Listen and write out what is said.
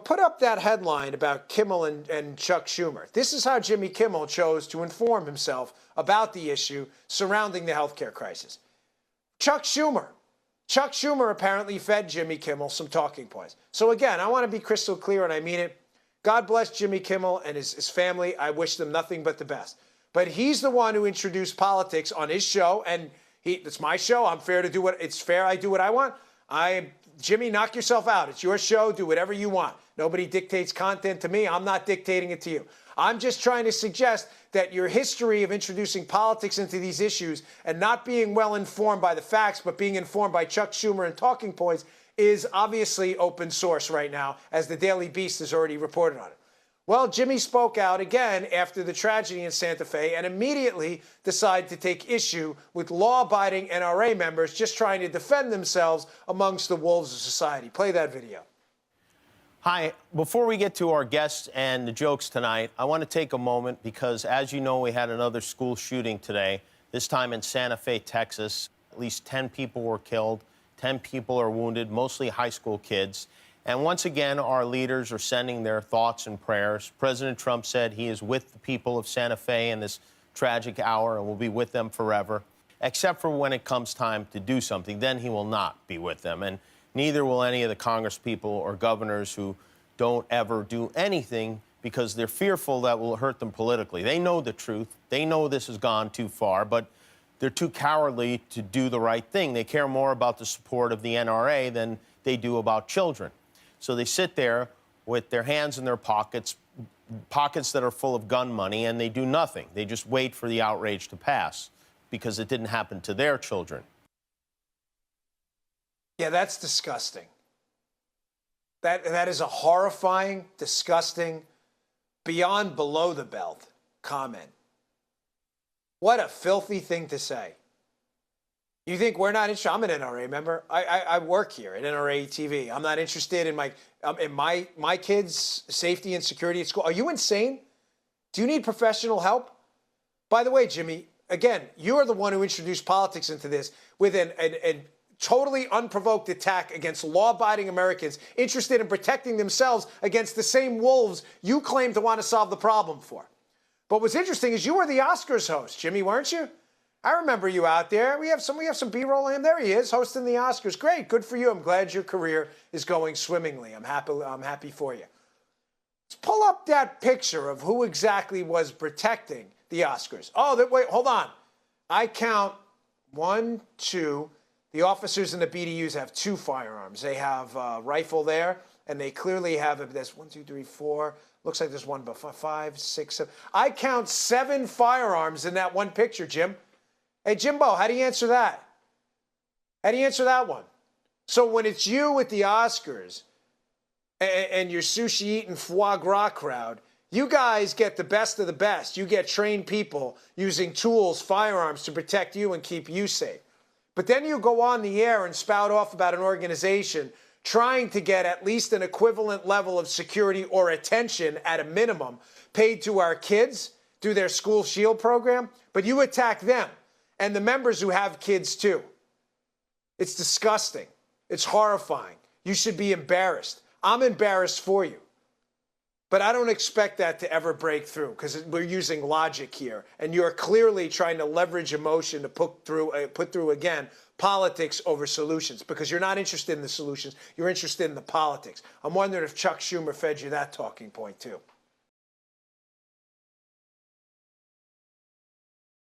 put up that headline about Kimmel and Chuck Schumer. This is how Jimmy Kimmel chose to inform himself about the issue surrounding the healthcare crisis. Chuck Schumer apparently fed Jimmy Kimmel some talking points. So again, I want to be crystal clear, and I mean it. God bless Jimmy Kimmel and his family. I wish them nothing but the best. But he's the one who introduced politics on his show, and it's my show. I'm fair to do what it's fair. I do what I want. Jimmy, knock yourself out. It's your show. Do whatever you want. Nobody dictates content to me. I'm not dictating it to you. I'm just trying to suggest that your history of introducing politics into these issues and not being well informed by the facts, but being informed by Chuck Schumer and talking points is obviously open source right now, as the Daily Beast has already reported on it. Well, Jimmy spoke out again after the tragedy in Santa Fe and immediately decided to take issue with law-abiding NRA members just trying to defend themselves amongst the wolves of society. Play that video. Hi. Before we get to our guests and the jokes tonight, I want to take a moment because, as you know, we had another school shooting today, this time in Santa Fe, Texas. At least 10 people were killed, 10 people are wounded, mostly high school kids. And once again, our leaders are sending their thoughts and prayers. President Trump said he is with the people of Santa Fe in this tragic hour and will be with them forever, except for when it comes time to do something. Then he will not be with them. And neither will any of the Congress people or governors who don't ever do anything because they're fearful that will hurt them politically. They know the truth. They know this has gone too far, but they're too cowardly to do the right thing. They care more about the support of the NRA than they do about children. So they sit there with their hands in their pockets, pockets that are full of gun money, and they do nothing. They just wait for the outrage to pass because it didn't happen to their children. Yeah, that's disgusting. That is a horrifying, disgusting, beyond below the belt comment. What a filthy thing to say. You think we're not interested? I'm an NRA member. I work here at NRATV. I'm not interested in my kids' safety and security at school. Are you insane? Do you need professional help? By the way, Jimmy, again, you are the one who introduced politics into this with a totally unprovoked attack against law-abiding Americans interested in protecting themselves against the same wolves you claim to want to solve the problem for. But what's interesting is you were the Oscars host, Jimmy, weren't you? I remember you out there. We have some B-roll of him. There he is, hosting the Oscars. Great, good for you. I'm glad your career is going swimmingly. I'm happy for you. Let's pull up that picture of who exactly was protecting the Oscars. Oh, wait, hold on. I count 1, 2. The officers in the BDUs have 2 firearms. They have a rifle there, and they clearly have, there's 1, 2, 3, 4. Looks like there's 1, but 5, 6, 7. I count 7 firearms in that one picture, Jim. Hey, Jimbo, how do you answer that? How do you answer that one? So when it's you at the Oscars and your sushi-eating foie gras crowd, you guys get the best of the best. You get trained people using tools, firearms to protect you and keep you safe. But then you go on the air and spout off about an organization trying to get at least an equivalent level of security or attention at a minimum paid to our kids through their school shield program, but you attack them and the members who have kids too. It's disgusting. It's horrifying. You should be embarrassed. I'm embarrassed for you. But I don't expect that to ever break through because we're using logic here. And you're clearly trying to leverage emotion to put through again, politics over solutions because you're not interested in the solutions. You're interested in the politics. I'm wondering if Chuck Schumer fed you that talking point too.